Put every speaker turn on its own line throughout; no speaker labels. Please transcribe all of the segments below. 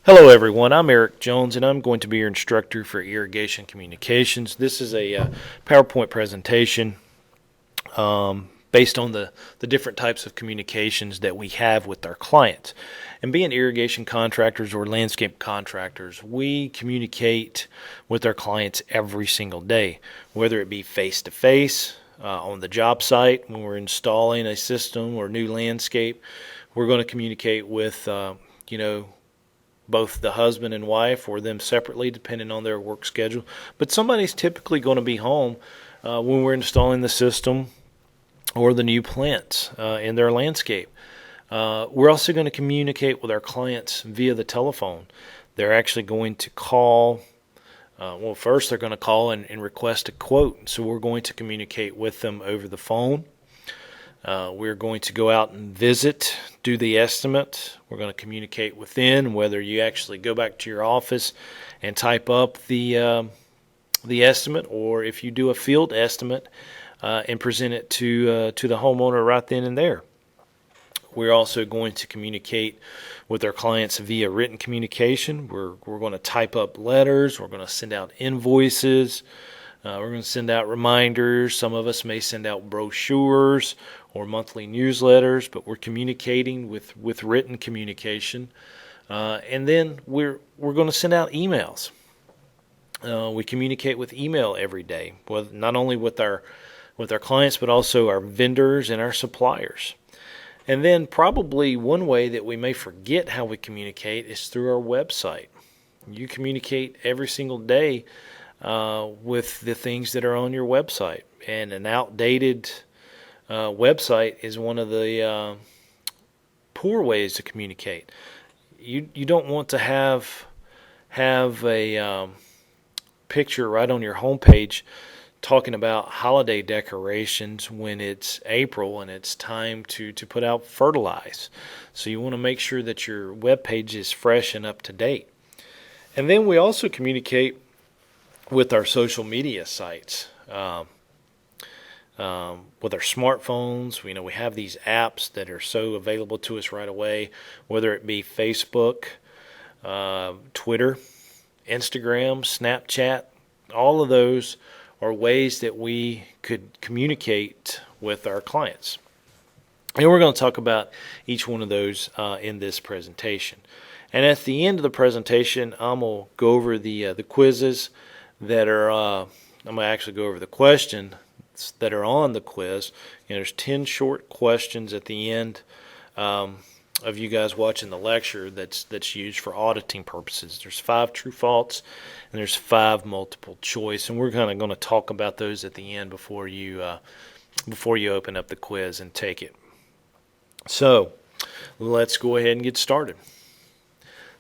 Hello everyone, I'm Eric Jones and I'm going to be your instructor for Irrigation Communications. This is a PowerPoint presentation based on the different types of communications that we have with our clients. And being irrigation contractors or landscape contractors, we communicate with our clients every single day, whether it be face-to-face, on the job site when we're installing a system or new landscape. We're going to communicate with, both the husband and wife or them separately depending on their work schedule. But somebody's typically going to be home when we're installing the system or the new plants in their landscape. We're also going to communicate with our clients via the telephone. They're actually going to call. First they're going to call and request a quote. So we're going to communicate with them over the phone. We're going to go out and visit, do the estimate. We're going to communicate within, whether you actually go back to your office and type up the estimate, or if you do a field estimate and present it to the homeowner right then and there. We're also going to communicate with our clients via written communication. We're going to type up letters. We're going to send out invoices. We're going to send out reminders. Some of us may send out brochures or monthly newsletters, but we're communicating with written communication. And then we're going to send out emails. We communicate with email every day, not only with our clients, but also our vendors and our suppliers. And then probably one way that we may forget how we communicate is through our website. You communicate every single day with the things that are on your website. And an outdated website is one of the poor ways to communicate. You don't want to have a picture right on your homepage talking about holiday decorations when it's April and it's time to put out fertilize. So you want to make sure that your web page is fresh and up to date. And then we also communicate with our social media sites, with our smartphones. We have these apps that are so available to us right away, whether it be Facebook, Twitter, Instagram, Snapchat. All of those are ways that we could communicate with our clients. And we're going to talk about each one of those in this presentation. And at the end of the presentation, I'm going to go over the quizzes that are, I'm going to actually go over the questions that are on the quiz. There's 10 short questions at the end of you guys watching the lecture that's used for auditing purposes. There's 5 true false and there's 5 multiple choice, and we're kind of going to talk about those at the end before you open up the quiz and take it. So let's go ahead and get started.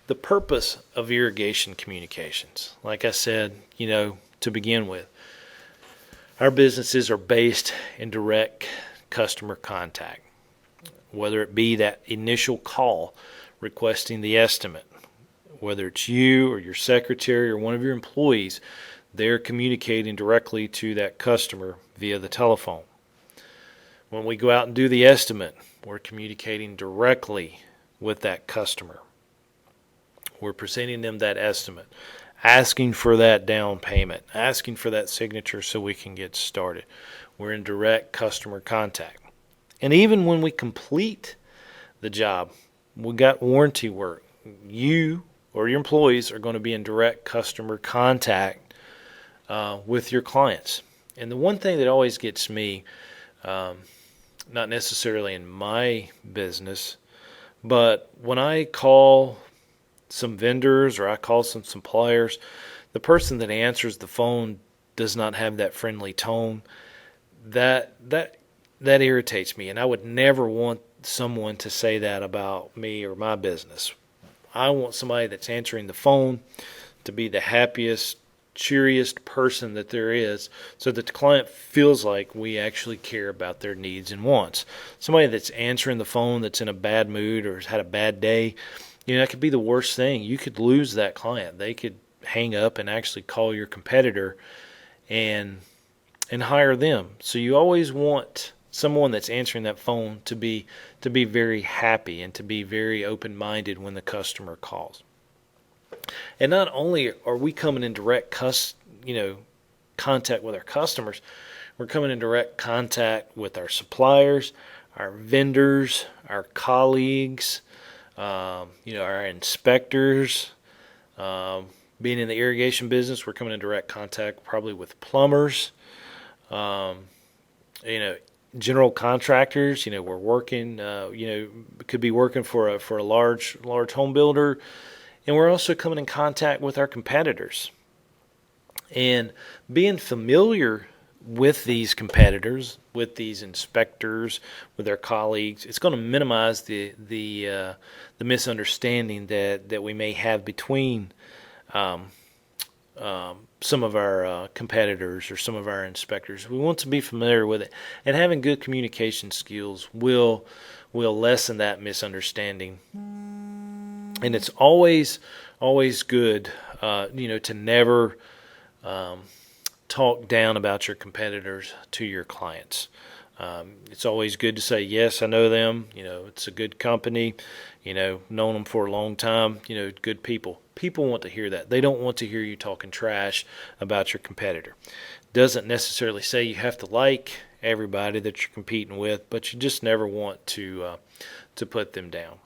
The purpose of irrigation communications, like I said, to begin with, our businesses are based in direct customer contact. Whether it be that initial call requesting the estimate, whether it's you or your secretary or one of your employees, they're communicating directly to that customer via the telephone. When we go out and do the estimate, we're communicating directly with that customer. We're presenting them that estimate, asking for that down payment, asking for that signature so we can get started. We're in direct customer contact. And even when we complete the job, we got warranty work. You or your employees are going to be in direct customer contact with your clients. And the one thing that always gets me, not necessarily in my business, but when I call some vendors or I call some suppliers, the person that answers the phone does not have that friendly tone. That irritates me, and I would never want someone to say that about me or my business. I want somebody that's answering the phone to be the happiest, cheeriest person that there is, so that the client feels like we actually care about their needs and wants. Somebody that's answering the phone that's in a bad mood or has had a bad day, that could be the worst thing. You could lose that client. They could hang up and actually call your competitor and hire them. So you always want someone that's answering that phone to be very happy and to be very open-minded when the customer calls. And not only are we coming in direct contact with our customers, we're coming in direct contact with our suppliers, our vendors, our colleagues, our inspectors. Being in the irrigation business, we're coming in direct contact probably with plumbers, um, you know, general contractors. We're working, could be working for a large home builder, and we're also coming in contact with our competitors. And being familiar with these competitors, with these inspectors, with their colleagues, it's going to minimize the misunderstanding that we may have between um, some of our competitors or some of our inspectors. We want to be familiar with it, and having good communication skills will lessen that misunderstanding. And it's always good, to never talk down about your competitors to your clients. It's always good to say, yes, I know them. It's a good company. Known them for a long time. Good people. People want to hear that. They don't want to hear you talking trash about your competitor. Doesn't necessarily say you have to like everybody that you're competing with, but you just never want to put them down.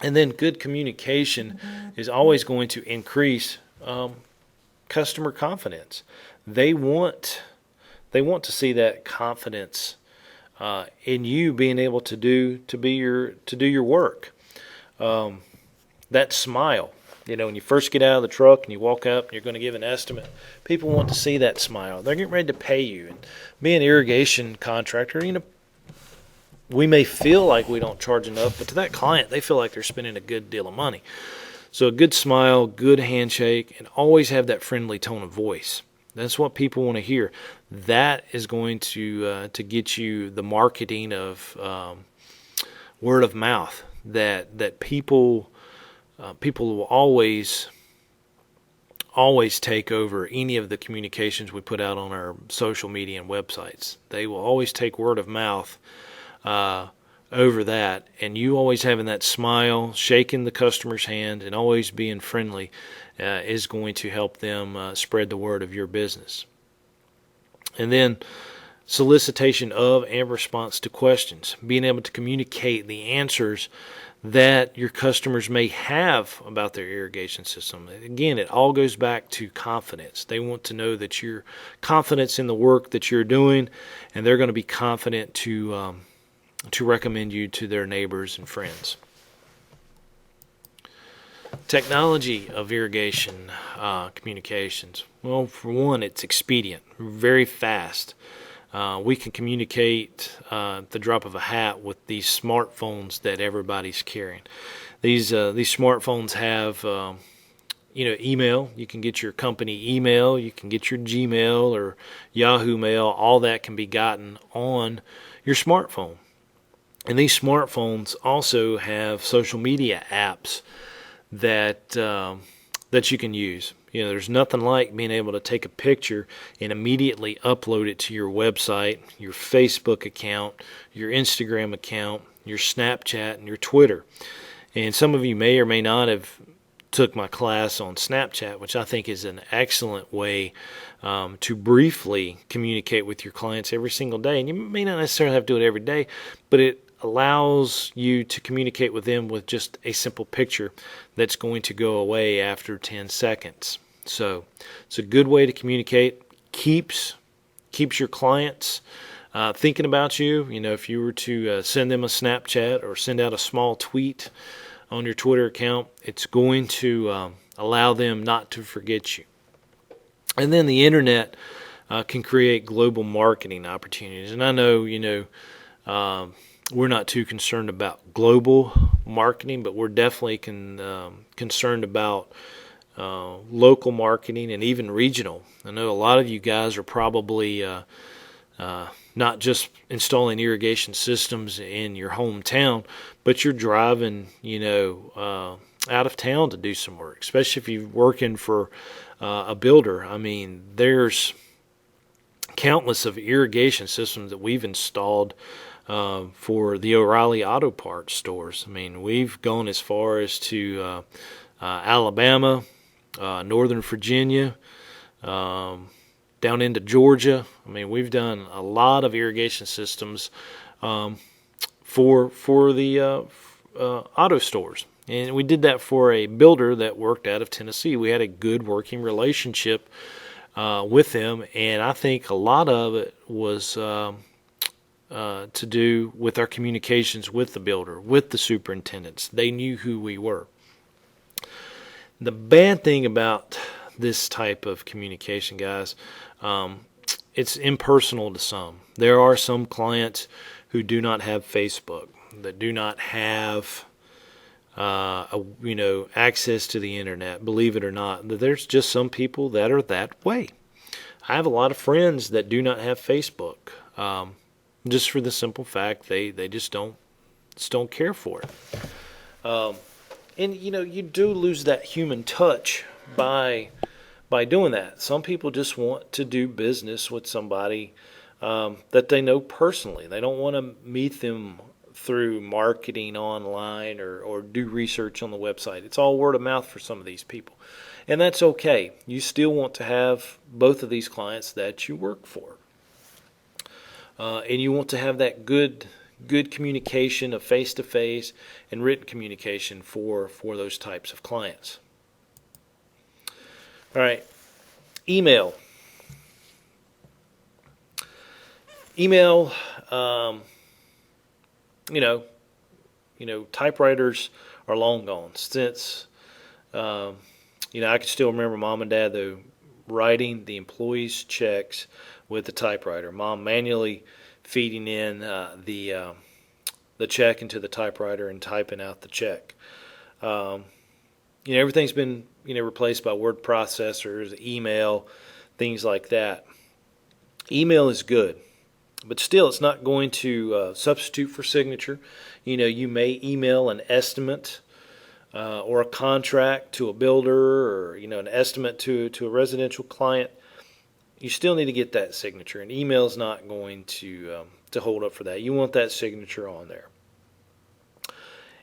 And then good communication is always going to increase customer confidence. They want to see that confidence in you being able to do your work. That smile, when you first get out of the truck and you walk up and you're going to give an estimate, people want to see that smile. They're getting ready to pay you. And being an irrigation contractor, we may feel like we don't charge enough, but to that client, they feel like they're spending a good deal of money. So a good smile, good handshake, and always have that friendly tone of voice. That's what people want to hear. That is going to get you the marketing of word of mouth. That people will always take over any of the communications we put out on our social media and websites. They will always take word of mouth over that, and you always having that smile, shaking the customer's hand, and always being friendly is going to help them spread the word of your business. And then solicitation of and response to questions, being able to communicate the answers that your customers may have about their irrigation system. Again, it all goes back to confidence. They want to know that you're confident in the work that you're doing, and they're going to be confident to recommend you to their neighbors and friends. Technology of irrigation communications. Well, for one, it's expedient, very fast. We can communicate at the drop of a hat with these smartphones that everybody's carrying. These smartphones have email. You can get your company email. You can get your Gmail or Yahoo Mail. All that can be gotten on your smartphone. And these smartphones also have social media apps that you can use. There's nothing like being able to take a picture and immediately upload it to your website, your Facebook account, your Instagram account, your Snapchat, and your Twitter. And some of you may or may not have took my class on Snapchat, which I think is an excellent way to briefly communicate with your clients every single day. And you may not necessarily have to do it every day, but it allows you to communicate with them with just a simple picture that's going to go away after 10 seconds. So it's a good way to communicate. Keeps your clients thinking about you. If you were to send them a Snapchat or send out a small tweet on your Twitter account, it's going to allow them not to forget you. And then the internet can create global marketing opportunities. And I know, we're not too concerned about global marketing, but we're definitely concerned about local marketing and even regional. I know a lot of you guys are probably not just installing irrigation systems in your hometown, but you're driving, out of town to do some work, especially if you're working for a builder. I mean, there's countless of irrigation systems that we've installed for the O'Reilly Auto Parts stores. I mean, we've gone as far as to Alabama, Northern Virginia, down into Georgia. I mean, we've done a lot of irrigation systems for the auto stores. And we did that for a builder that worked out of Tennessee. We had a good working relationship with them, and I think a lot of it was to do with our communications with the builder, with the superintendents. They knew who we were. The bad thing about this type of communication, guys, it's impersonal to some. There are some clients who do not have Facebook, that do not have access to the internet. Believe it or not, there's just some people that are that way. I have a lot of friends that do not have Facebook, just for the simple fact they just don't care for it. And you do lose that human touch by doing that. Some people just want to do business with somebody that they know personally. They don't want to meet them through marketing online or do research on the website. It's all word of mouth for some of these people. And that's okay. You still want to have both of these clients that you work for. And you want to have that good communication of face-to-face and written communication for those types of clients. All right, email. Email, typewriters are long gone. Since, I can still remember Mom and Dad, though, writing the employees' checks with the typewriter. Mom manually feeding in the check into the typewriter and typing out the check. Everything's been replaced by word processors, email, things like that. Email is good, but still, it's not going to substitute for signature. You may email an estimate or a contract to a builder, or an estimate to a residential client. You still need to get that signature, and email is not going to hold up for that. You want that signature on there.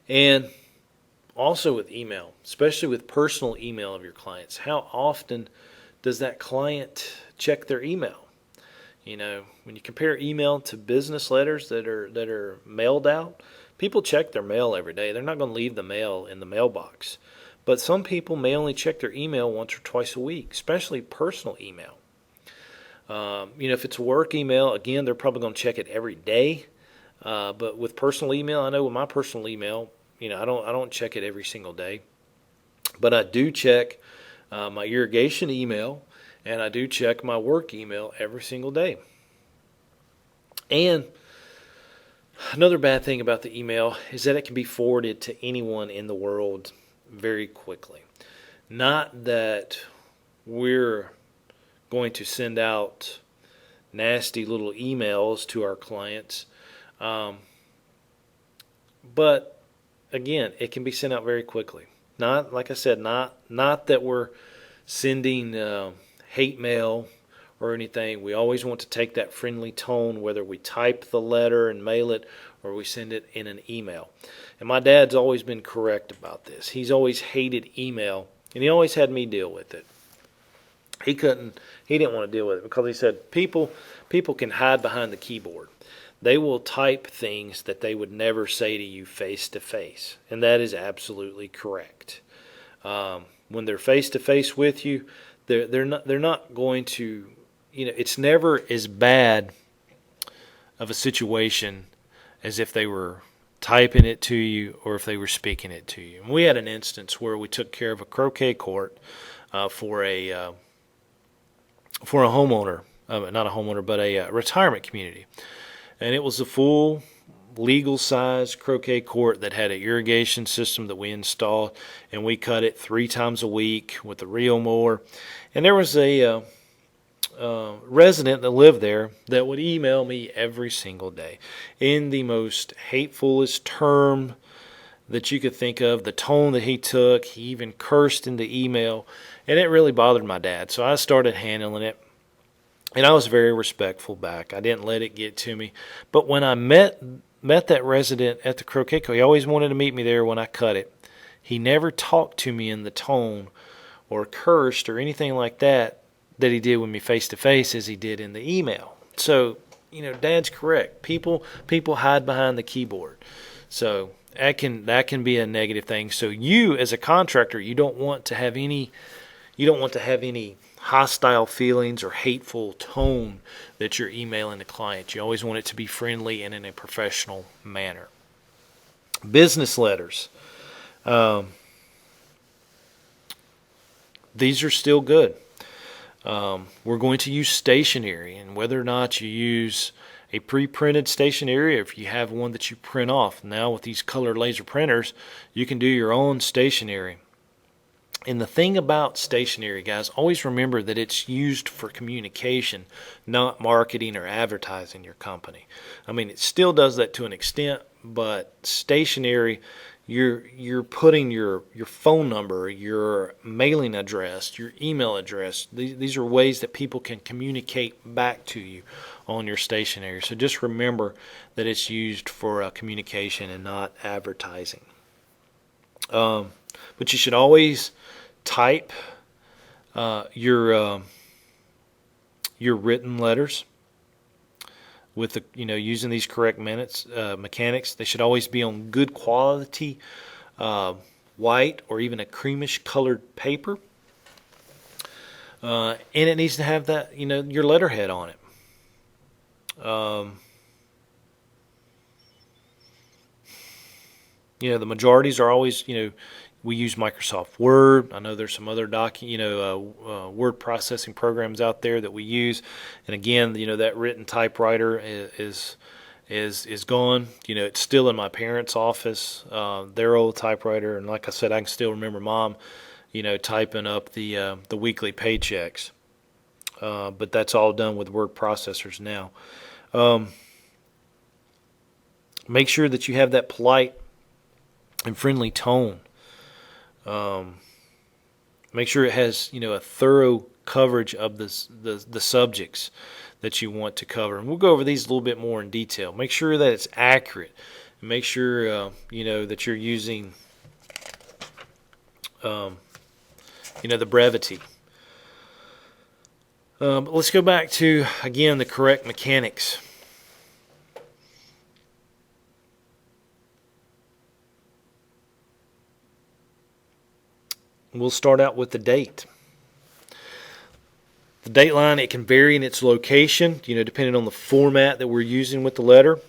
And also with email, especially with personal email of your clients, how often does that client check their email? When you compare email to business letters that are mailed out, people check their mail every day. They're not going to leave the mail in the mailbox. But some people may only check their email once or twice a week, especially personal email. If it's work email, again, they're probably going to check it every day. But with personal email, I know with my personal email, I don't check it every single day. But I do check my irrigation email, and I do check my work email every single day. And another bad thing about the email is that it can be forwarded to anyone in the world very quickly. Not that we're going to send out nasty little emails to our clients, but again, it can be sent out very quickly. Not, like I said, not that we're sending hate mail or anything. We always want to take that friendly tone, whether we type the letter and mail it or we send it in an email. And my dad's always been correct about this. He's always hated email, and he always had me deal with it. He didn't want to deal with it because he said people can hide behind the keyboard. They will type things that they would never say to you face to face, and that is absolutely correct. When they're face to face with you, they're not going to. It's never as bad of a situation as if they were typing it to you or if they were speaking it to you. And we had an instance where we took care of a croquet court for a homeowner, not a homeowner, but a retirement community. And it was a full legal size croquet court that had an irrigation system that we installed, and we cut it 3 times a week with a reel mower. And there was a resident that lived there that would email me every single day in the most hatefulest term that you could think of, the tone that he took. He even cursed in the email, and it really bothered my dad. So I started handling it. And I was very respectful back. I didn't let it get to me. But when I met that resident at the croquet court, he always wanted to meet me there when I cut it. He never talked to me in the tone or cursed or anything like that he did with me face to face as he did in the email. So, Dad's correct. People hide behind the keyboard. So that can be a negative thing. So you, as a contractor, you don't want to have any hostile feelings or hateful tone that you're emailing the client. You always want it to be friendly and in a professional manner. Business letters. These are still good. We're going to use stationery, and whether or not you use a pre-printed stationery or if you have one that you print off. Now with these color laser printers, you can do your own stationery. And the thing about stationery, guys, always remember that it's used for communication, not marketing or advertising your company. I mean, it still does that to an extent, but stationery, you're putting your phone number, your mailing address, your email address. These are ways that people can communicate back to you on your stationery. So just remember that it's used for communication and not advertising. But you should always type your written letters with using these correct mechanics. They should always be on good quality white or even a creamish colored paper, and it needs to have that your letterhead on it. The majorities are always we use Microsoft Word. I know there's some other word processing programs out there that we use. And again, that written typewriter is gone. It's still in my parents' office, their old typewriter. And like I said, I can still remember Mom, typing up the weekly paychecks. But that's all done with word processors now. Make sure that you have that polite and friendly tone. Make sure it has a thorough coverage of the subjects that you want to cover, and we'll go over these a little bit more in detail. Make sure that it's accurate. Make sure that you're using the brevity. But let's go back to again the correct mechanics. We'll start out with the date. The date line, it can vary in its location, depending on the format that we're using with the letter.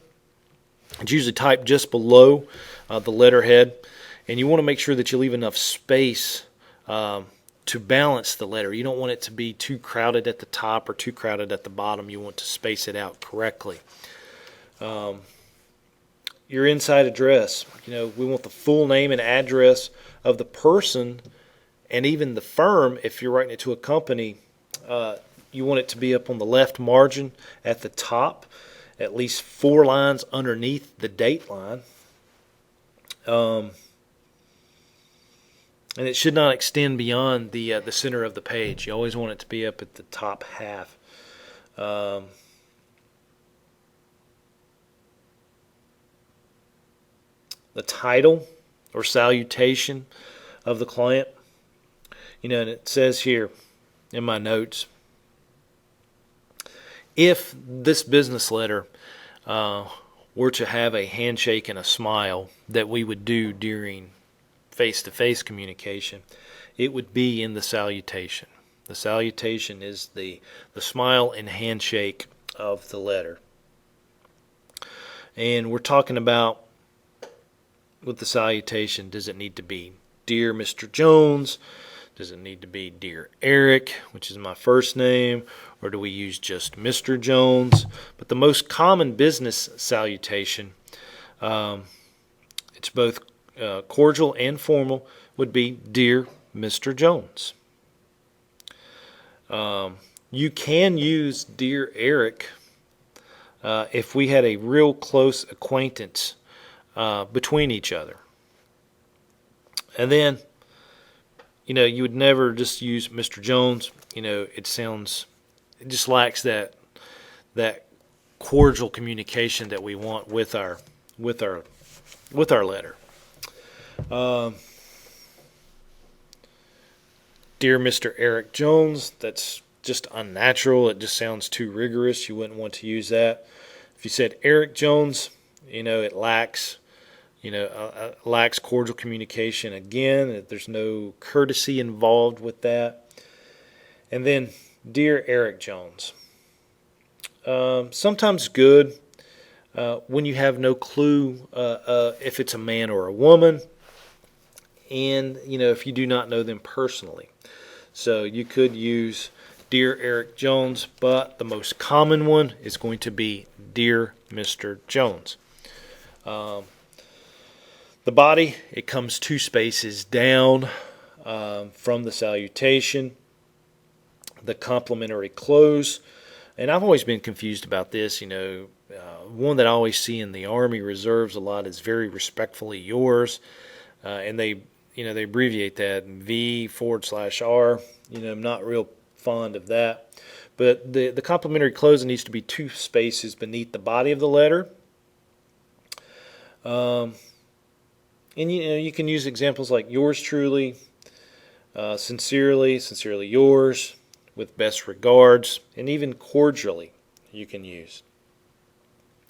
It's usually typed just below the letterhead, and you want to make sure that you leave enough space to balance the letter. You don't want it to be too crowded at the top or too crowded at the bottom. You want to space it out correctly. Your inside address, we want the full name and address of the person and even the firm. If you're writing it to a company, you want it to be up on the left margin at the top, at least 4 lines underneath the date line. And it should not extend beyond the center of the page. You always want it to be up at the top half. The title or salutation of the client. And it says here in my notes, if this business letter were to have a handshake and a smile that we would do during face-to-face communication, it would be in the salutation. The salutation is the smile and handshake of the letter. And we're talking about, with the salutation, does it need to be Dear Mr. Jones? Does it need to be Dear Eric, which is my first name? Or do we use just Mr. Jones? But the most common business salutation, it's both cordial and formal, would be Dear Mr. Jones. You can use Dear Eric if we had a real close acquaintance between each other. And then, you would never just use Mr. Jones. It just lacks that cordial communication that we want with our letter. Dear Mr. Eric Jones, that's just unnatural. It just sounds too rigorous. You wouldn't want to use that. If you said Eric Jones, it lacks, lacks cordial communication. Again, there's no courtesy involved with that. And then, Dear Eric Jones. Sometimes good when you have no clue if it's a man or a woman, and if you do not know them personally. So you could use Dear Eric Jones, but the most common one is going to be Dear Mr. Jones. The body, it comes 2 spaces down from the salutation. The complimentary close, and I've always been confused about this. One that I always see in the Army Reserves a lot is very respectfully yours, and they abbreviate that V/R. I'm not real fond of that, but the complimentary close needs to be 2 spaces beneath the body of the letter. And you can use examples like yours truly, sincerely yours, with best regards, and even cordially you can use.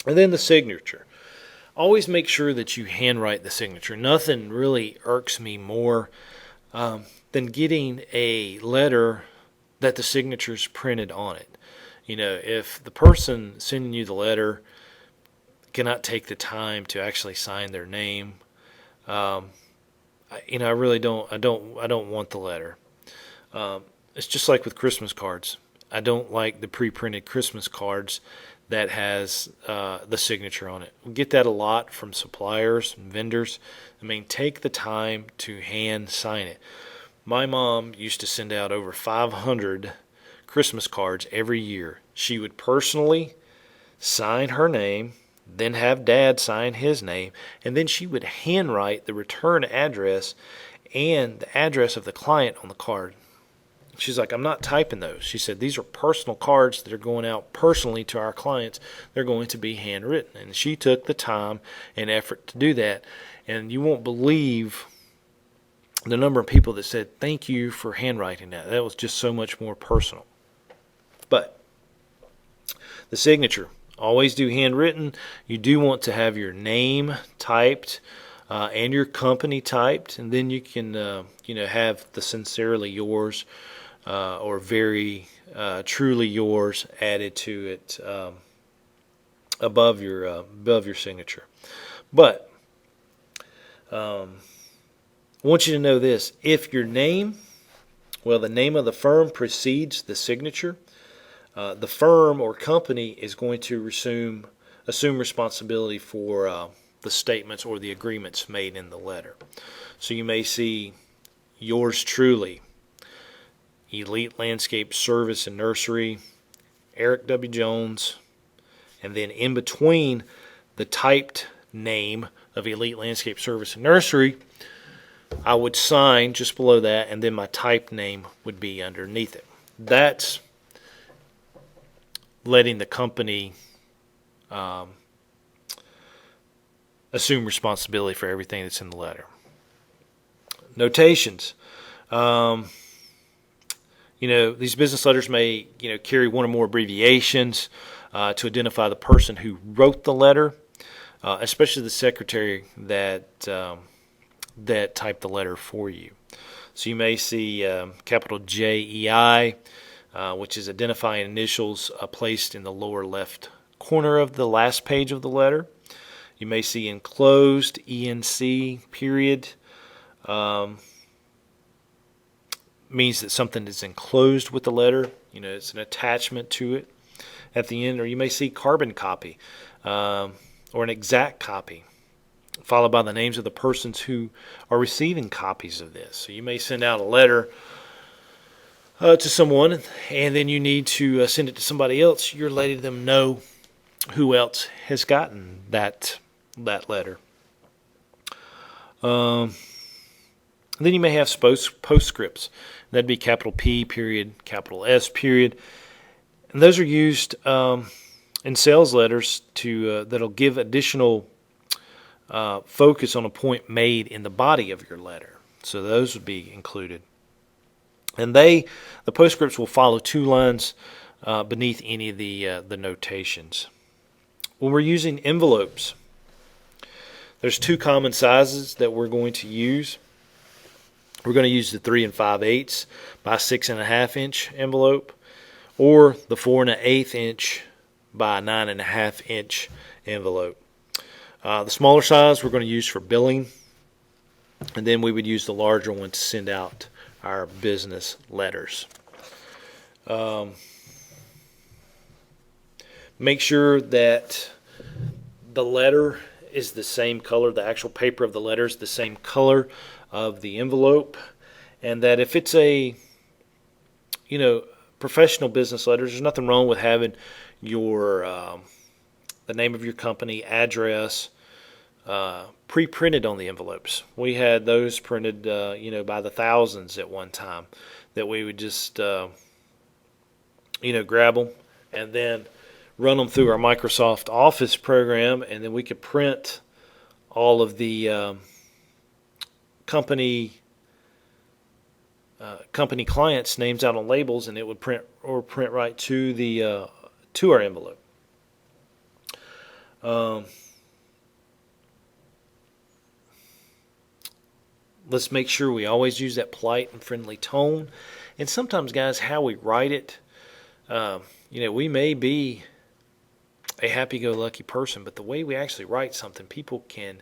And then the signature. Always make sure that you handwrite the signature. Nothing really irks me more than getting a letter that the signature's printed on it. If the person sending you the letter cannot take the time to actually sign their name, I really don't. I don't want the letter. It's just like with Christmas cards. I don't like the pre-printed Christmas cards that has the signature on it. We get that a lot from suppliers and vendors. Take the time to hand sign it. My mom used to send out over 500 Christmas cards every year. She would personally sign her name, then have Dad sign his name, and then she would handwrite the return address and the address of the client on the card. She's like, I'm not typing those. She said, these are personal cards that are going out personally to our clients. They're going to be handwritten. And she took the time and effort to do that. And you won't believe the number of people that said, thank you for handwriting that. That was just so much more personal. But the signature, always do handwritten. You do want to have your name typed and your company typed. And then you can, have the sincerely yours or very truly yours added to it above your signature. But I want you to know this: if your name, the name of the firm precedes the signature, the firm or company is going to assume responsibility for the statements or the agreements made in the letter. So you may see yours truly, Elite Landscape Service and Nursery, Eric W. Jones, and then in between the typed name of Elite Landscape Service and Nursery, I would sign just below that, and then my typed name would be underneath it. That's letting the company assume responsibility for everything that's in the letter. Notations. These business letters may, carry one or more abbreviations to identify the person who wrote the letter, especially the secretary that typed the letter for you. So you may see capital JEI, which is identifying initials placed in the lower left corner of the last page of the letter. You may see enclosed ENC period. Means that something is enclosed with the letter. It's an attachment to it at the end. Or you may see carbon copy or an exact copy, followed by the names of the persons who are receiving copies of this. So you may send out a letter to someone, and then you need to send it to somebody else. You're letting them know who else has gotten that letter. Then you may have postscripts. That'd be capital P period, capital S period. And those are used in sales letters that'll give additional focus on a point made in the body of your letter. So those would be included. And the postscripts will follow 2 lines beneath any of the notations. When we're using envelopes, there's 2 common sizes that we're going to use. We're going to use the 3 5/8 by 6.5 inch envelope, or the 4 1/8 inch by 9.5 inch envelope. The smaller size we're going to use for billing, and then we would use the larger one to send out our business letters. Make sure that the letter is the same color, the actual paper of the letter is the same color of the envelope, and that if it's a professional business letters, there's nothing wrong with having your the name of your company, address, pre-printed on the envelopes. We had those printed, by the thousands at one time, that we would just, grab them and then run them through our Microsoft Office program, and then we could print all of the company clients' names out on labels, and it would print right to the to our envelope. Let's make sure we always use that polite and friendly tone. And sometimes, guys, how we write it, we may be a happy-go-lucky person, but the way we actually write something, people can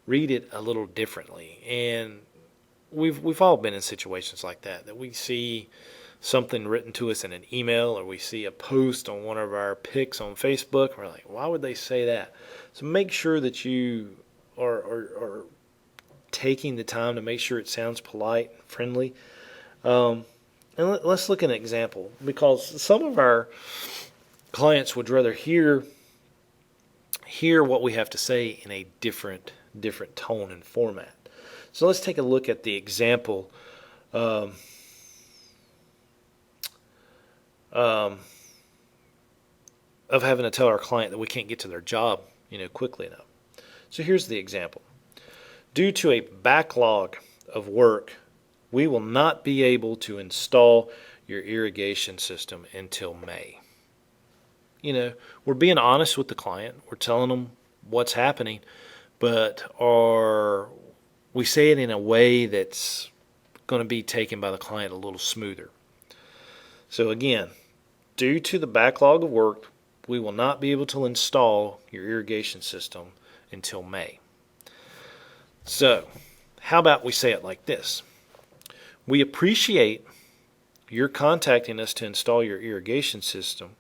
read it a little differently. And we've all been in situations like that we see something written to us in an email, or we see a post on one of our pics on Facebook, and we're like, why would they say that? So make sure that you are taking the time to make sure it sounds polite and friendly. And let's look at an example, because some of our clients would rather hear what we have to say in a different tone and format. So let's take a look at the example of having to tell our client that we can't get to their job, quickly enough. So here's the example. Due to a backlog of work, we will not be able to install your irrigation system until May. We're being honest with the client. We're telling them what's happening, but we say it in a way that's going to be taken by the client a little smoother. So again, due to the backlog of work, we will not be able to install your irrigation system until May. So, how about we say it like this? We appreciate your contacting us to install your irrigation system,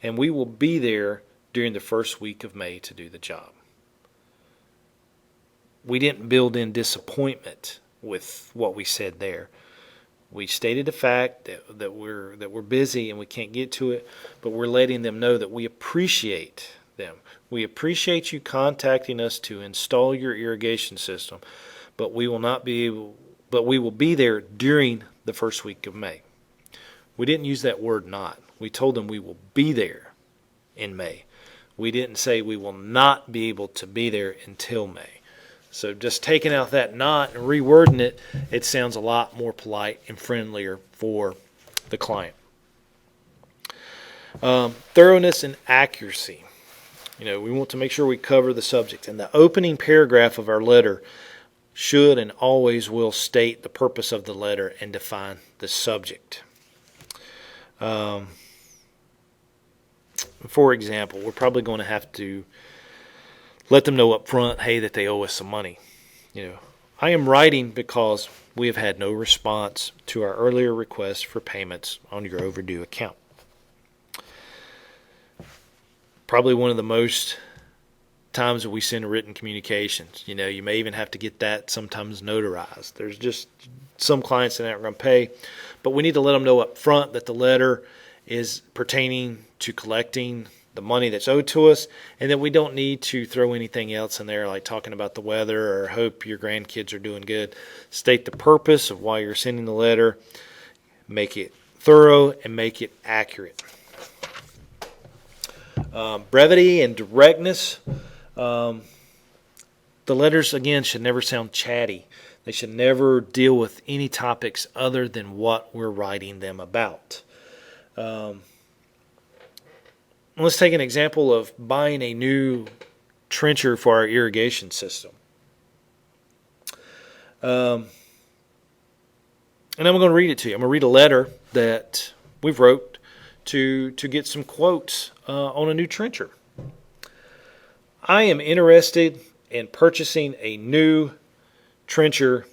and we will be there during the first week of May to do the job. We didn't build in disappointment with what we said there. We stated the fact that we're busy and we can't get to it, but we're letting them know that we appreciate them. We appreciate you contacting us to install your irrigation system, but we will be there during the first week of May. We didn't use that word not. We told them we will be there in May. We didn't say we will not be able to be there until May. So just taking out that not and rewording it, it sounds a lot more polite and friendlier for the client. Thoroughness and accuracy. We want to make sure we cover the subject. And the opening paragraph of our letter should and always will state the purpose of the letter and define the subject. For example, we're probably going to have to let them know up front, hey, that they owe us some money. I am writing because we have had no response to our earlier request for payments on your overdue account. Probably one of the most times that we send written communications. You may even have to get that sometimes notarized. There's just some clients that aren't going to pay, but we need to let them know up front that the letter is pertaining to collecting the money that's owed to us, and that we don't need to throw anything else in there like talking about the weather or hope your grandkids are doing good. State the purpose of why you're sending the letter, make it thorough, and make it accurate. Brevity and directness. The letters, again, should never sound chatty. They should never deal with any topics other than what we're writing them about. Let's take an example of buying a new trencher for our irrigation system. And I'm going to read it to you. I'm going to read a letter that we've wrote to get some quotes on a new trencher. I am interested in purchasing a new trencher,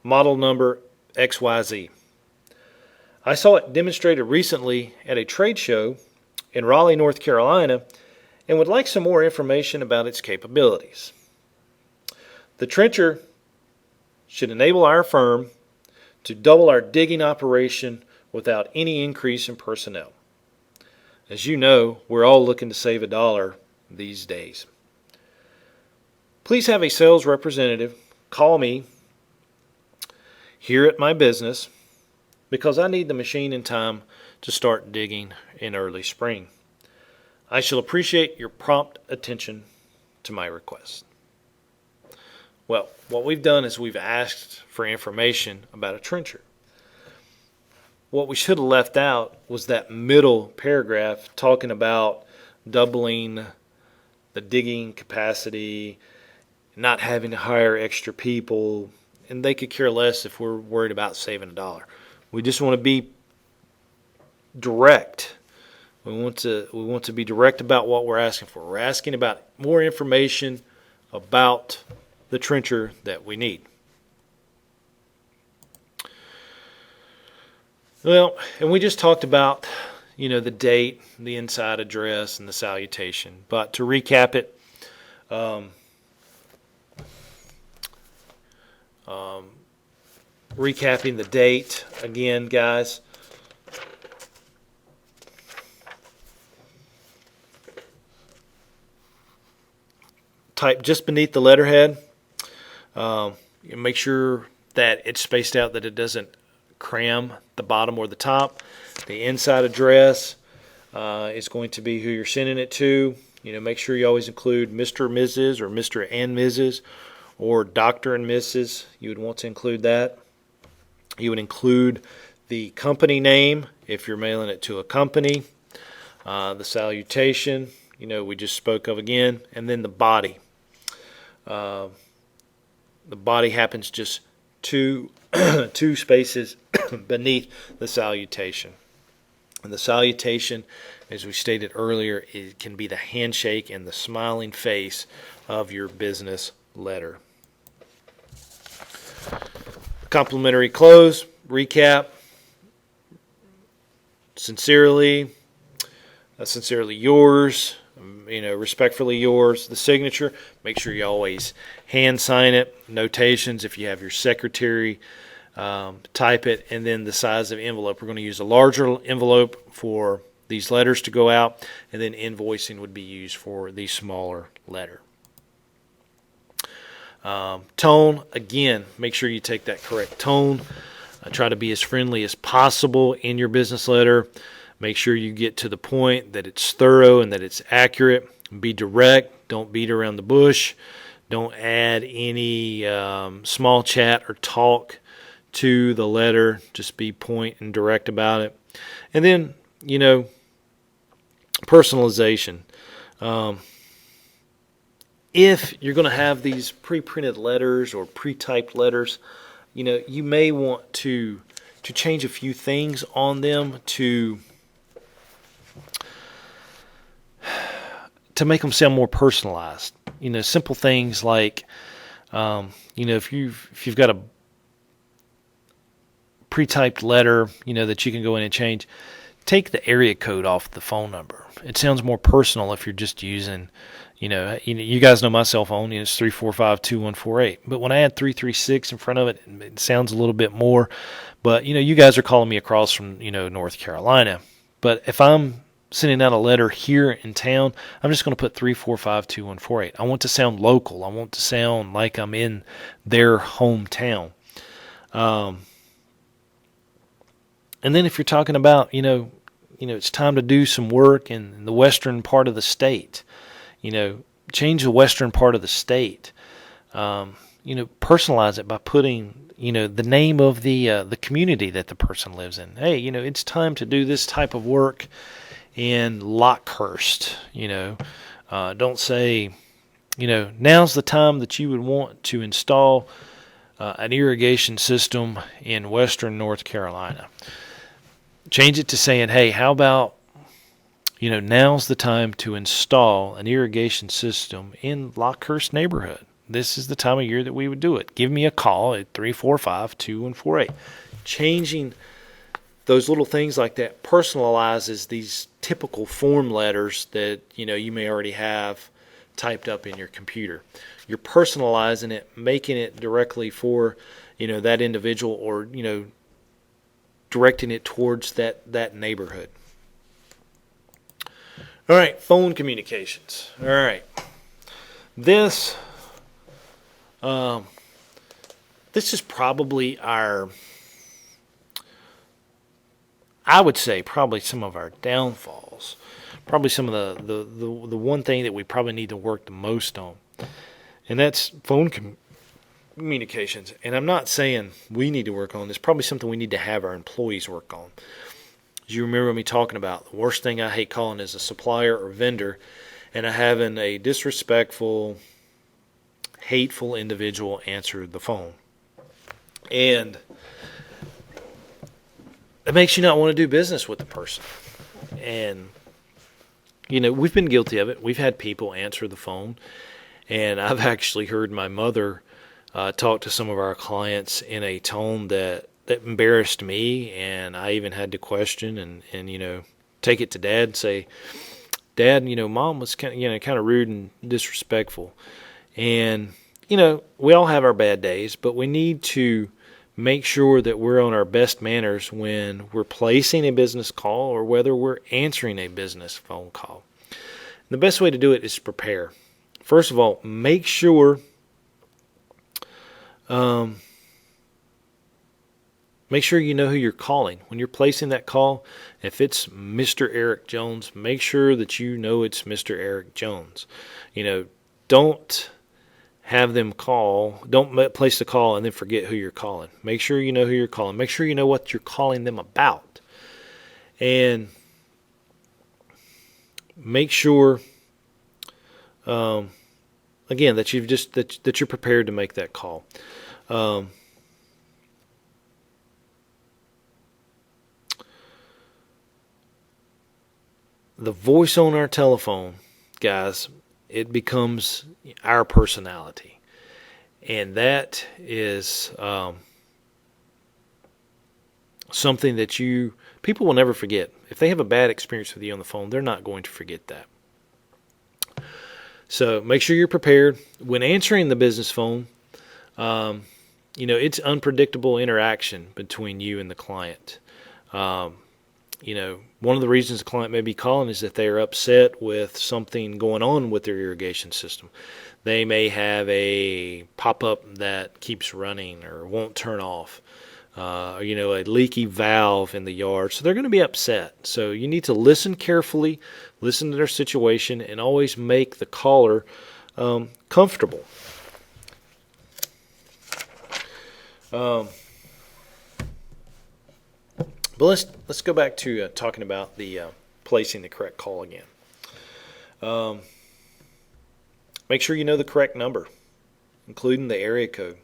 model number XYZ. I saw it demonstrated recently at a trade show in Raleigh, North Carolina, and would like some more information about its capabilities. The trencher should enable our firm to double our digging operation without any increase in personnel. As you know, we're all looking to save $1 these days. Please have a sales representative call me here at my business because I need the machine in time to start digging in early spring. I shall appreciate your prompt attention to my request. Well, what we've done is we've asked for information about a trencher. What we should have left out was that middle paragraph talking about doubling the digging capacity, not having to hire extra people, and they could care less if we're worried about saving $1. We just want to be direct. We want to be direct about what we're asking for. We're asking about more information about the trencher that we need. Well, and we just talked about, the date, the inside address, and the salutation. But to recap it, recapping the date again, guys. Type just beneath the letterhead. Make sure that it's spaced out, that it doesn't cram the bottom or the top. The inside address is going to be who you're sending it to. Make sure you always include Mr. and Mrs. or Mr. and Mrs. or Dr. and Mrs. You would want to include that. You would include the company name if you're mailing it to a company. The salutation, we just spoke of again, and then the body. The body happens just two spaces beneath the salutation. And the salutation, as we stated earlier, it can be the handshake and the smiling face of your business letter. Complimentary close, recap. Sincerely yours, respectfully yours. The signature, make sure you always hand sign it. Notations, if you have your secretary type it. And then the size of envelope. We're going to use a larger envelope for these letters to go out, and then invoicing would be used for the smaller letter. Tone, again, make sure you take that correct tone. Try to be as friendly as possible in your business letter. Make sure you get to the point, that it's thorough and that it's accurate. Be direct. Don't beat around the bush. Don't add any small chat or talk to the letter. Just be point and direct about it. And then, personalization. If you're going to have these pre-printed letters or pre-typed letters, you may want to change a few things on them to make them sound more personalized. Simple things like, if you've got a pre-typed letter, that you can go in and change, take the area code off the phone number. It sounds more personal if you're just using, you guys know my cell phone, it's 345-2148. But when I add 336 in front of it, it sounds a little bit more. But, you guys are calling me across from, North Carolina. But if I'm sending out a letter here in town, I'm just going to put 345-2148. I want to sound local. I want to sound like I'm in their hometown. And then if you're talking about, it's time to do some work in the western part of the state, change the western part of the state. personalize it by putting, the name of the community that the person lives in. Hey, it's time to do this type of work in Lockhurst. Don't say, now's the time that you would want to install an irrigation system in western North Carolina. Change it to saying, hey, how about, now's the time to install an irrigation system in Lockhurst neighborhood. This is the time of year that we would do it. Give me a call at 345-2148. Changing those little things like that personalizes these typical form letters that you may already have typed up in your computer. You're personalizing it, making it directly for that individual, or directing it towards that neighborhood. All right, phone communications. All right, this is probably I would say probably some of our downfalls. Probably some of the one thing that we probably need to work the most on, and that's phone communications. And I'm not saying we need to work on this. Probably something we need to have our employees work on. As you remember me talking about, the worst thing I hate calling is a supplier or vendor, and having a disrespectful, hateful individual answer the phone. And it makes you not want to do business with the person. And, we've been guilty of it. We've had people answer the phone, and I've actually heard my mother talk to some of our clients in a tone that embarrassed me, and I even had to question and take it to Dad and say, Dad, Mom was kind of rude and disrespectful. And, we all have our bad days, but we need to make sure that we're on our best manners when we're placing a business call or whether we're answering a business phone call. And the best way to do it is to prepare. First of all, make sure you know who you're calling. When you're placing that call, if it's Mr. Eric Jones, make sure that you know it's Mr. Eric Jones. Don't have them call. Don't place the call and then forget who you're calling. Make sure you know who you're calling. Make sure you know what you're calling them about. And make sure, again, that that you're prepared to make that call. The voice on our telephone, guys, it becomes our personality. And that is something that people will never forget. If they have a bad experience with you on the phone, they're not going to forget that. So make sure you're prepared. When answering the business phone, it's unpredictable interaction between you and the client. One of the reasons the client may be calling is that they are upset with something going on with their irrigation system. They may have a pop-up that keeps running or won't turn off, a leaky valve in the yard. So they're going to be upset. So you need to listen carefully, listen to their situation, and always make the caller comfortable. But let's go back to talking about the placing the correct call again. Make sure you know the correct number, including the area code.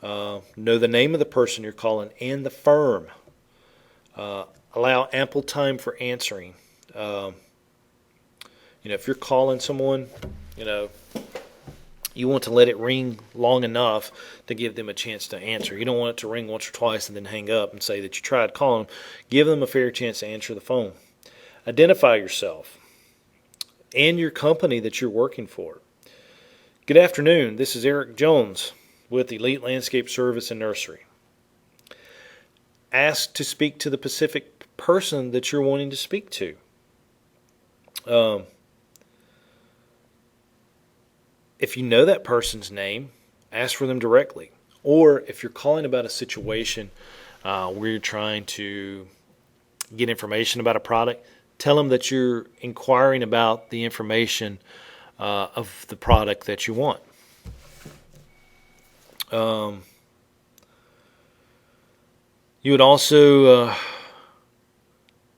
Know the name of the person you're calling and the firm. Allow ample time for answering. If you're calling someone, you want to let it ring long enough to give them a chance to answer. You don't want it to ring once or twice and then hang up and say that you tried calling them. Give them a fair chance to answer the phone. Identify yourself and your company that you're working for. Good afternoon. This is Eric Jones with Elite Landscape Service and Nursery. Ask to speak to the specific person that you're wanting to speak to. If you know that person's name, ask for them directly. Or if you're calling about a situation where you're trying to get information about a product, tell them that you're inquiring about the information of the product that you want. Um, you would also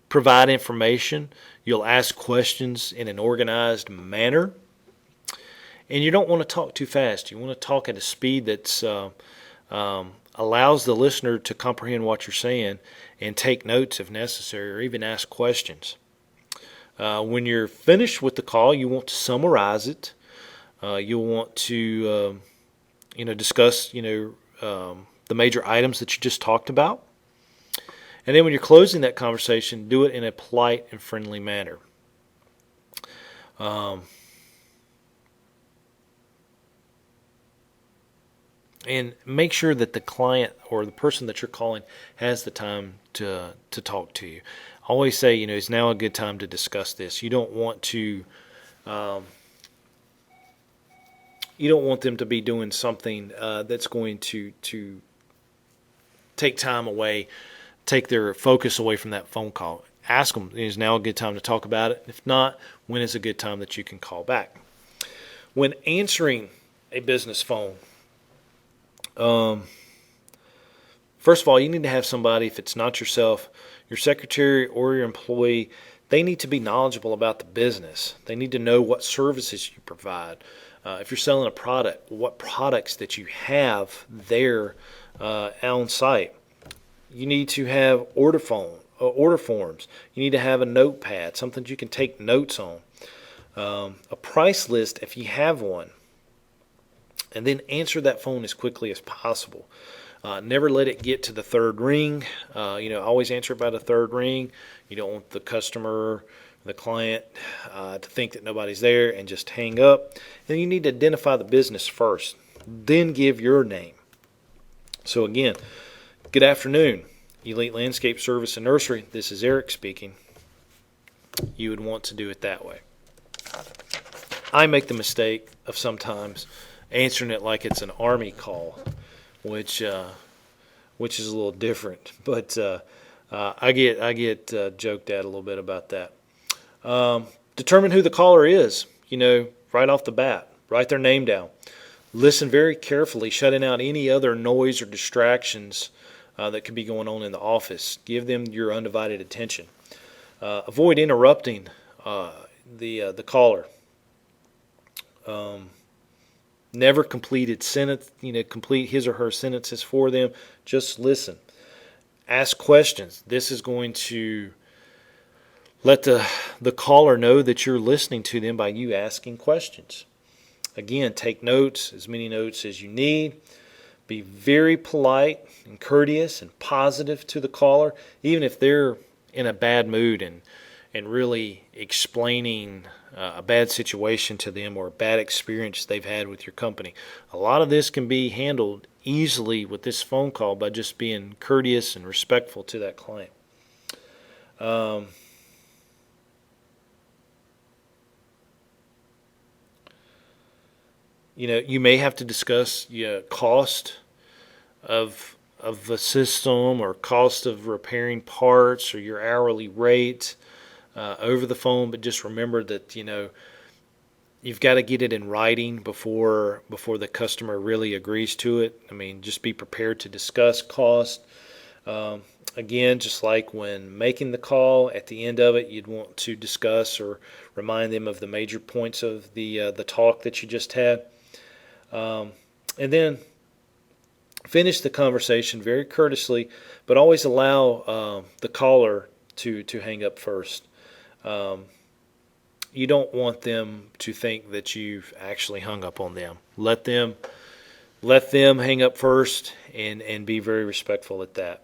provide information. You'll ask questions in an organized manner. And you don't want to talk too fast. You want to talk at a speed that's allows the listener to comprehend what you're saying and take notes if necessary, or even ask questions. When you're finished with the call, you want to summarize it. You'll want to discuss the major items that you just talked about. And then when you're closing that conversation, do it in a polite and friendly manner. And make sure that the client or the person that you're calling has the time to talk to you. Always say, is now a good time to discuss this. You don't want them to be doing something that's going to take time away, take their focus away from that phone call. Ask them, is now a good time to talk about it? If not, when is a good time that you can call back? When answering a business phone, first of all, you need to have somebody, if it's not yourself, your secretary or your employee, they need to be knowledgeable about the business. They need to know what services you provide. If you're selling a product, what products that you have there on site. You need to have order forms. You need to have a notepad, something you can take notes on. A price list if you have one. And then answer that phone as quickly as possible. Never let it get to the third ring. Always answer it by the third ring. You don't want the customer, the client, to think that nobody's there and just hang up. And you need to identify the business first, then give your name. So again, good afternoon, Elite Landscape Service and Nursery. This is Eric speaking. You would want to do it that way. I make the mistake of sometimes answering it like it's an Army call, which is a little different. But I get joked at a little bit about that. Determine who the caller is. Right off the bat, write their name down. Listen very carefully, shutting out any other noise or distractions that could be going on in the office. Give them your undivided attention. Avoid interrupting the caller. Never complete his or her sentences for them. Just listen. Ask questions. This is going to let the caller know that you're listening to them by you asking questions. Again, take notes, as many notes as you need. Be very polite and courteous and positive to the caller, even if they're in a bad mood and really explaining a bad situation to them or a bad experience they've had with your company. A lot of this can be handled easily with this phone call by just being courteous and respectful to that client. You may have to discuss cost of the system or cost of repairing parts or your hourly rate over the phone, but just remember that you've got to get it in writing before the customer really agrees to it. Just be prepared to discuss cost. Again, just like when making the call, at the end of it, you'd want to discuss or remind them of the major points of the talk that you just had. And then finish the conversation very courteously, but always allow the caller to hang up first. You don't want them to think that you've actually hung up on them. Let them hang up first and be very respectful at that.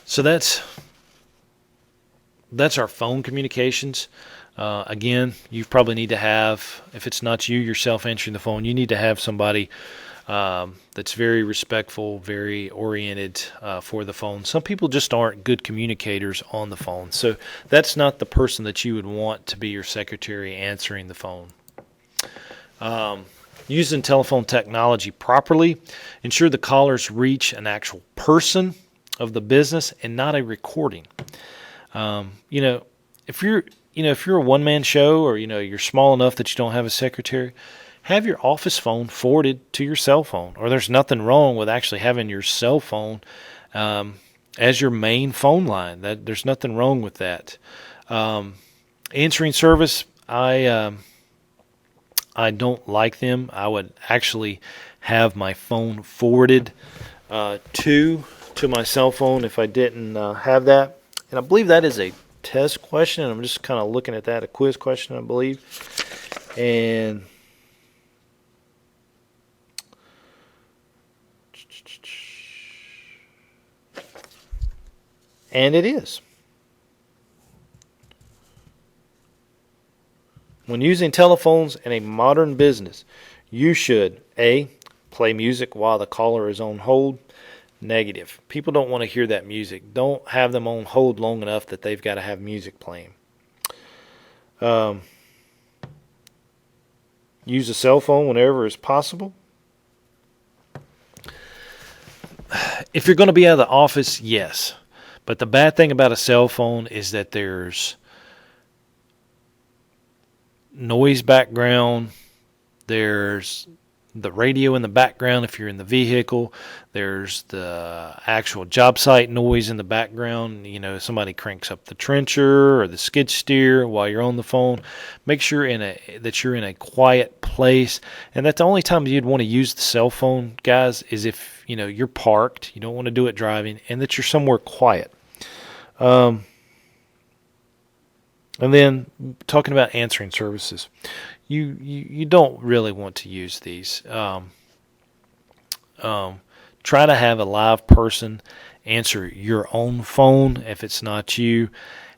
So that's our phone communications. Again, you probably need to have, if it's not you yourself answering the phone, you need to have somebody that's very respectful, very oriented for the phone. Some people just aren't good communicators on the phone. So that's not the person that you would want to be your secretary answering the phone. Using telephone technology properly, ensure the callers reach an actual person of the business and not a recording. If you're if you're a one-man show, or you're small enough that you don't have a secretary, have your office phone forwarded to your cell phone. Or there's nothing wrong with actually having your cell phone as your main phone line. There's nothing wrong with that. Answering service, I don't like them. I would actually have my phone forwarded to my cell phone if I didn't have that. And I believe that is a test question. I'm just kind of looking at that, a quiz question, I believe. And it is. When using telephones in a modern business, you should A, play music while the caller is on hold. Negative. People don't want to hear that music. Don't have them on hold long enough that they've got to have music playing. Use a cell phone whenever is possible. If you're going to be out of the office, yes. But the bad thing about a cell phone is that there's noise background, there's the radio in the background if you're in the vehicle, there's the actual job site noise in the background. Somebody cranks up the trencher or the skid steer while you're on the phone. Make sure that you're in a quiet place, and that the only time you'd want to use the cell phone, guys, is if you're parked, you don't want to do it driving, and that you're somewhere quiet. And then talking about answering services, you don't really want to use these. Try to have a live person answer your own phone if it's not you,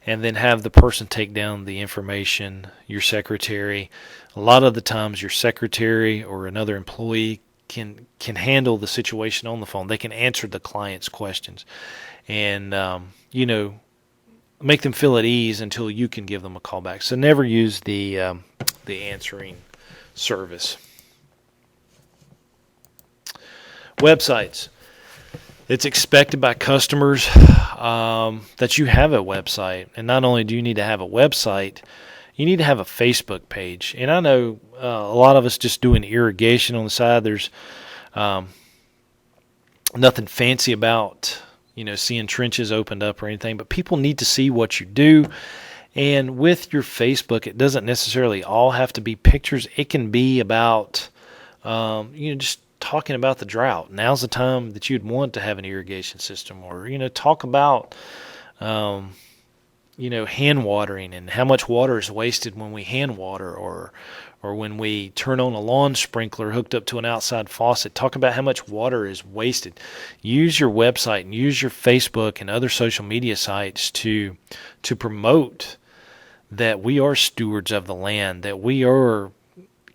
and then have the person take down the information, your secretary. A lot of the times your secretary or another employee can handle the situation on the phone. They can answer the client's questions, and make them feel at ease until you can give them a call back. So never use the answering service. Websites. It's expected by customers that you have a website. And not only do you need to have a website, you need to have a Facebook page. And I know a lot of us just doing irrigation on the side. There's nothing fancy about seeing trenches opened up or anything, but people need to see what you do. And with your Facebook, it doesn't necessarily all have to be pictures. It can be about, just talking about the drought. Now's the time that you'd want to have an irrigation system, or, talk about, hand watering and how much water is wasted when we hand water, or when we turn on a lawn sprinkler hooked up to an outside faucet. Talk about how much water is wasted. Use your website and use your Facebook and other social media sites to promote that we are stewards of the land, that we are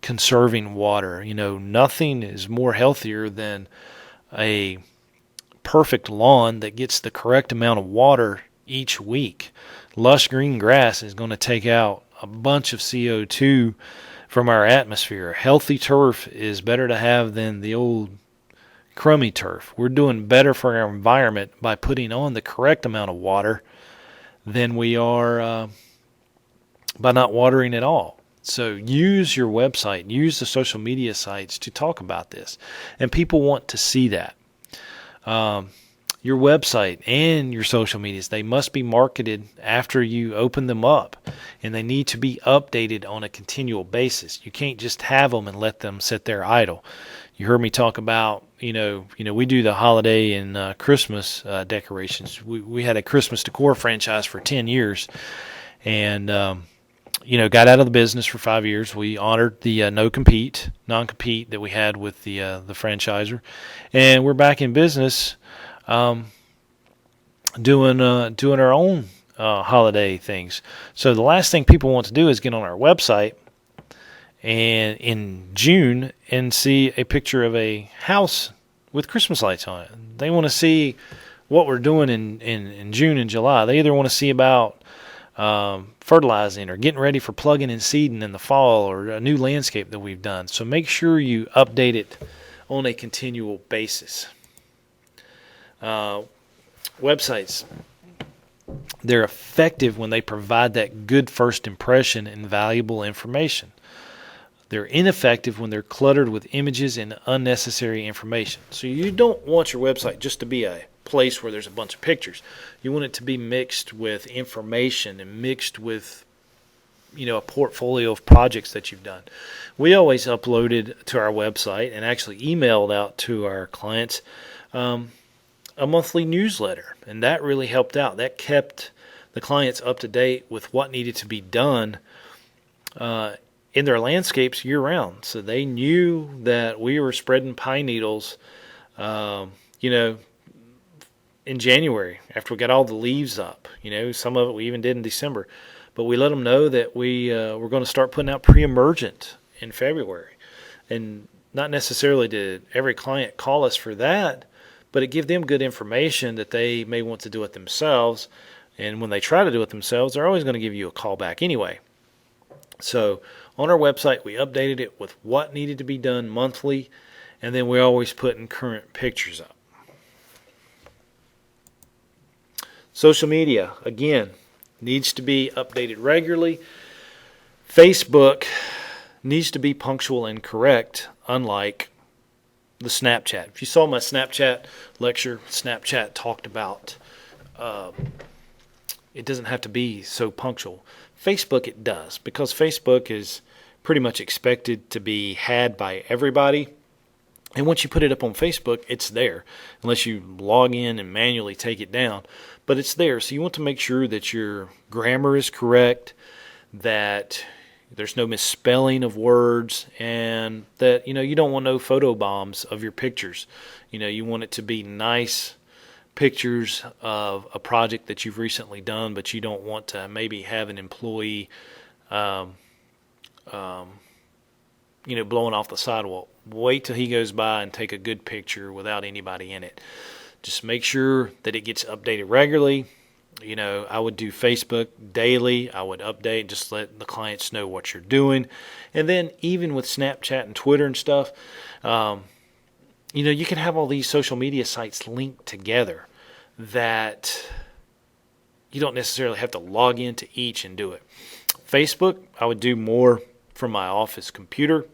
conserving water. Nothing is more healthier than a perfect lawn that gets the correct amount of water each week. Lush green grass is going to take out a bunch of CO2 from our atmosphere. Healthy turf is better to have than the old crummy turf. We're doing better for our environment by putting on the correct amount of water than we are by not watering at all. So use your website, use the social media sites to talk about this. And people want to see that. Your website and your social medias, they must be marketed after you open them up, and they need to be updated on a continual basis. You can't just have them and let them sit there idle. You heard me talk about, we do the holiday and Christmas decorations. We had a Christmas decor franchise for 10 years, and got out of the business for 5 years. We honored the non-compete that we had with the franchisor, and we're back in business. Doing our own holiday things. So the last thing people want to do is get on our website and in June and see a picture of a house with Christmas lights on it. They want to see what we're doing in June and July. They either want to see about fertilizing or getting ready for plugging and seeding in the fall, or a new landscape that we've done. So make sure you update it on a continual basis. Websites. They're effective when they provide that good first impression and valuable information. They're ineffective when they're cluttered with images and unnecessary information. So you don't want your website just to be a place where there's a bunch of pictures. You want it to be mixed with information and mixed with a portfolio of projects that you've done. We always uploaded to our website and actually emailed out to our clients a monthly newsletter, and that really helped out. That kept the clients up to date with what needed to be done in their landscapes year round. So they knew that we were spreading pine needles, in January after we got all the leaves up. Some of it we even did in December. But we let them know that we were going to start putting out pre-emergent in February. And not necessarily did every client call us for that, but it gave them good information that they may want to do it themselves. And when they try to do it themselves, they're always going to give you a call back anyway. So on our website, we updated it with what needed to be done monthly, and then we always put in current pictures up. Social media, again, needs to be updated regularly. Facebook needs to be punctual and correct, unlike the Snapchat. If you saw my Snapchat lecture, Snapchat talked about it doesn't have to be so punctual. Facebook, it does, because Facebook is pretty much expected to be had by everybody. And once you put it up on Facebook, it's there, unless you log in and manually take it down. But it's there, so you want to make sure that your grammar is correct, that there's no misspelling of words, and that you don't want no photo bombs of your pictures. You want it to be nice pictures of a project that you've recently done, but you don't want to maybe have an employee blowing off the sidewalk. Wait till he goes by and take a good picture without anybody in it. Just make sure that it gets updated regularly. I would do Facebook daily. I would update, just let the clients know what you're doing. And then even with Snapchat and Twitter and stuff, you can have all these social media sites linked together that you don't necessarily have to log into each and do it. Facebook, I would do more from my office computer.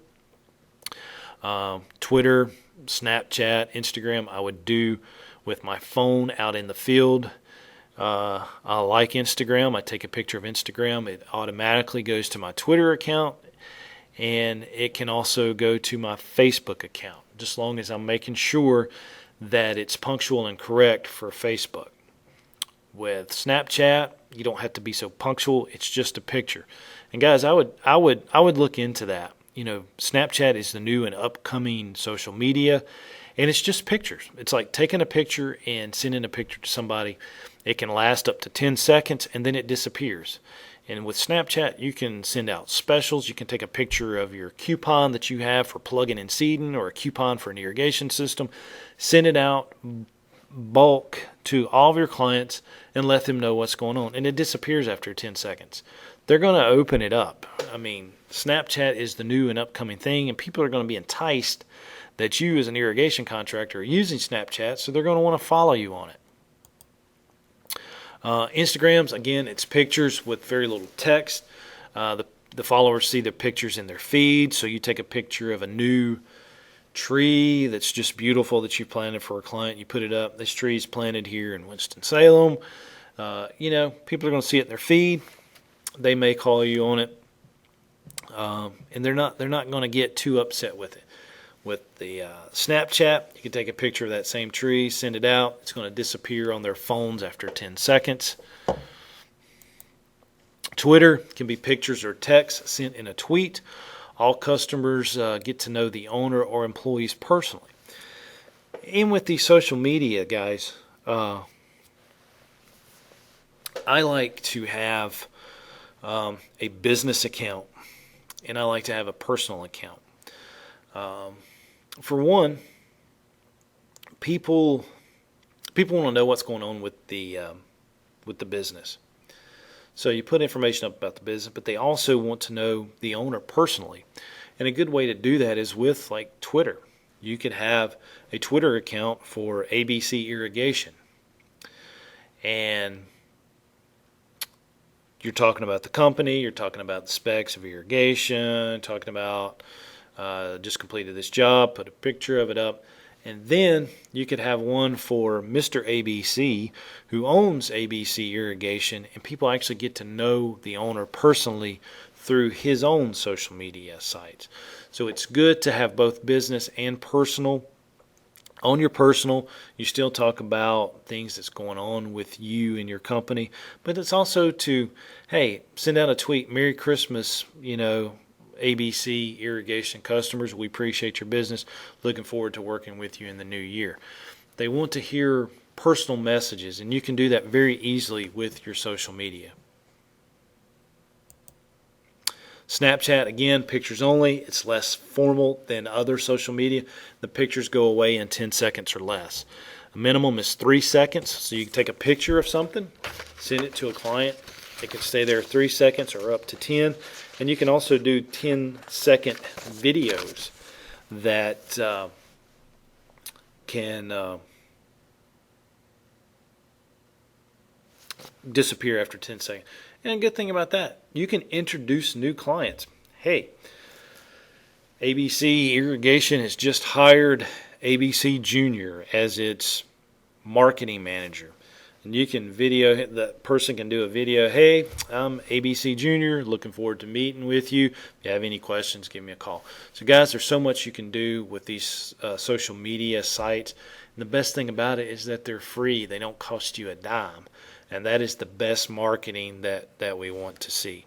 Twitter, Snapchat, Instagram, I would do with my phone out in the field. I like Instagram. I take a picture of Instagram. It automatically goes to my Twitter account, and it can also go to my Facebook account, just long as I'm making sure that it's punctual and correct for Facebook. With Snapchat, you don't have to be so punctual. It's just a picture. And guys, I would look into that. Snapchat is the new and upcoming social media, and it's just pictures. It's like taking a picture and sending a picture to somebody. It can last up to 10 seconds, and then it disappears. And with Snapchat, you can send out specials. You can take a picture of your coupon that you have for plugging and seeding, or a coupon for an irrigation system. Send it out bulk to all of your clients and let them know what's going on. And it disappears after 10 seconds. They're going to open it up. Snapchat is the new and upcoming thing, and people are going to be enticed that you as an irrigation contractor are using Snapchat, so they're going to want to follow you on it. Instagrams, again, it's pictures with very little text. The followers see their pictures in their feed, so you take a picture of a new tree that's just beautiful that you planted for a client. You put it up. This tree is planted here in Winston-Salem. People are going to see it in their feed. They may call you on it, and they're not going to get too upset with it. With the Snapchat, you can take a picture of that same tree, send it out. It's going to disappear on their phones after 10 seconds. Twitter can be pictures or text sent in a tweet. All customers get to know the owner or employees personally. And with these social media, guys, I like to have a business account, and I like to have a personal account. For one, people want to know what's going on with the business. So you put information up about the business, but they also want to know the owner personally. And a good way to do that is with like Twitter. You could have a Twitter account for ABC Irrigation. And you're talking about the company, you're talking about the specs of irrigation, talking about just completed this job, put a picture of it up. And then you could have one for Mr. ABC, who owns ABC Irrigation, and people actually get to know the owner personally through his own social media sites. So it's good to have both business and personal. On your personal, you still talk about things that's going on with you and your company, but it's also to, hey, send out a tweet, Merry Christmas, ABC Irrigation customers. We appreciate your business. Looking forward to working with you in the new year. They want to hear personal messages, and you can do that very easily with your social media. Snapchat, again, pictures only. It's less formal than other social media. The pictures go away in 10 seconds or less. A minimum is 3 seconds, so you can take a picture of something, send it to a client. It can stay there 3 seconds or up to 10. And you can also do 10-second videos that can disappear after 10 seconds. And a good thing about that, you can introduce new clients. Hey, ABC Irrigation has just hired ABC Junior as its marketing manager. And you can the person can do a video. Hey, I'm ABC Junior, looking forward to meeting with you. If you have any questions, give me a call. So guys, there's so much you can do with these social media sites. And the best thing about it is that they're free. They don't cost you a dime. And that is the best marketing that we want to see.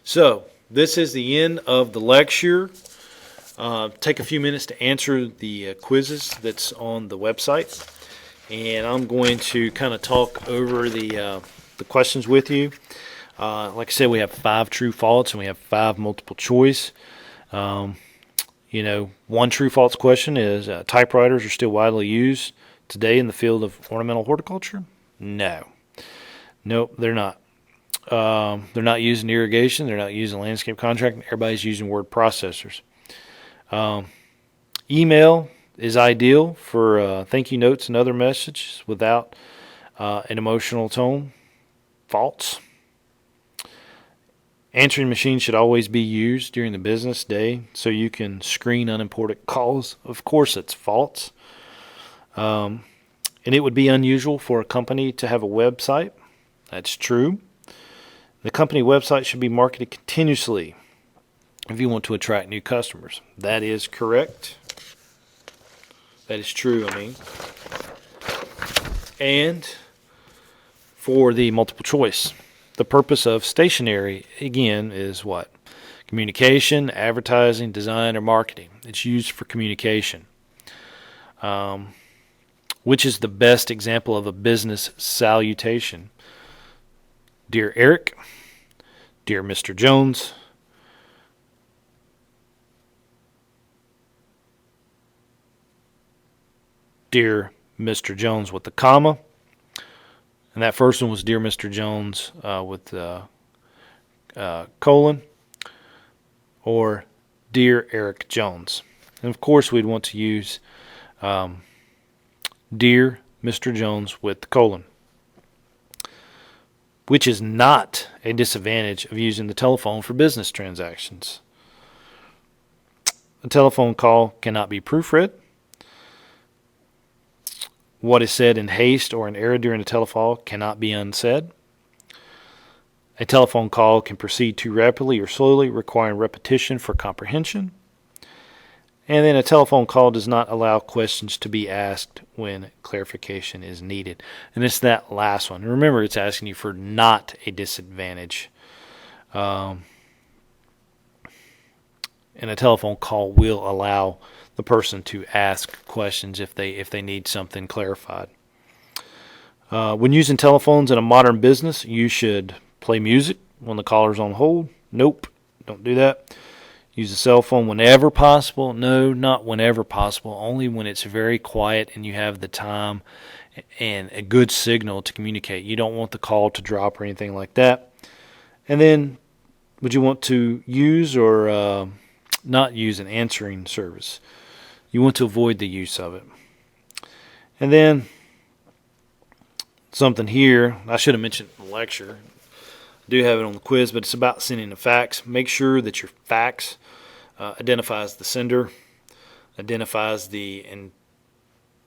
So this is the end of the lecture. Take a few minutes to answer the quizzes that's on the website. And I'm going to kind of talk over the questions with you. Like I said, we have 5 true false and we have 5 multiple choice. One true false question is typewriters are still widely used today in the field of ornamental horticulture? No. Nope, they're not. They're not using irrigation. They're not using landscape contracting. Everybody's using word processors. Email is ideal for thank you notes and other messages without an emotional tone. False. Answering machines should always be used during the business day so you can screen unimportant calls. Of course, it's false. And it would be unusual for a company to have a website. That's true. The company website should be marketed continuously if you want to attract new customers. That is correct. That is true, And for the multiple choice, the purpose of stationery, again, is what? Communication, advertising, design, or marketing. It's used for communication. Which is the best example of a business salutation? Dear Eric, dear Mr. Jones, dear Mr. Jones with the comma, and that first one was dear Mr. Jones with the colon, or dear Eric Jones. And of course we'd want to use dear Mr. Jones with the colon, which is not a disadvantage of using the telephone for business transactions. A telephone call cannot be proofread. What is said in haste or in error during a telephone cannot be unsaid. A telephone call can proceed too rapidly or slowly, requiring repetition for comprehension. And then a telephone call does not allow questions to be asked when clarification is needed. And it's that last one. Remember, it's asking you for not a disadvantage. And a telephone call will allow the person to ask questions if they need something clarified. When using telephones in a modern business, you should play music when the caller's on hold. Nope, don't do that. Use a cell phone whenever possible. No, not whenever possible. Only when it's very quiet and you have the time and a good signal to communicate. You don't want the call to drop or anything like that. And then, would you want to use or not use an answering service? You want to avoid the use of it. And then, something here. I should have mentioned in the lecture. I do have it on the quiz, but it's about sending a fax. Make sure that your fax identifies the sender, identifies the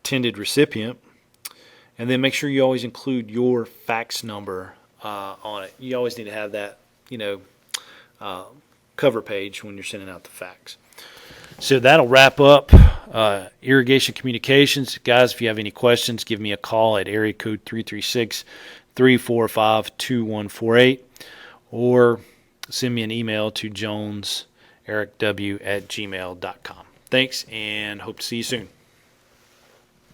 intended recipient, and then make sure you always include your fax number on it. You always need to have that, cover page when you're sending out the fax. So that'll wrap up Irrigation Communications. Guys, if you have any questions, give me a call at area code 336-345-2148 or send me an email to jonesericw@gmail.com. Thanks, and hope to see you soon.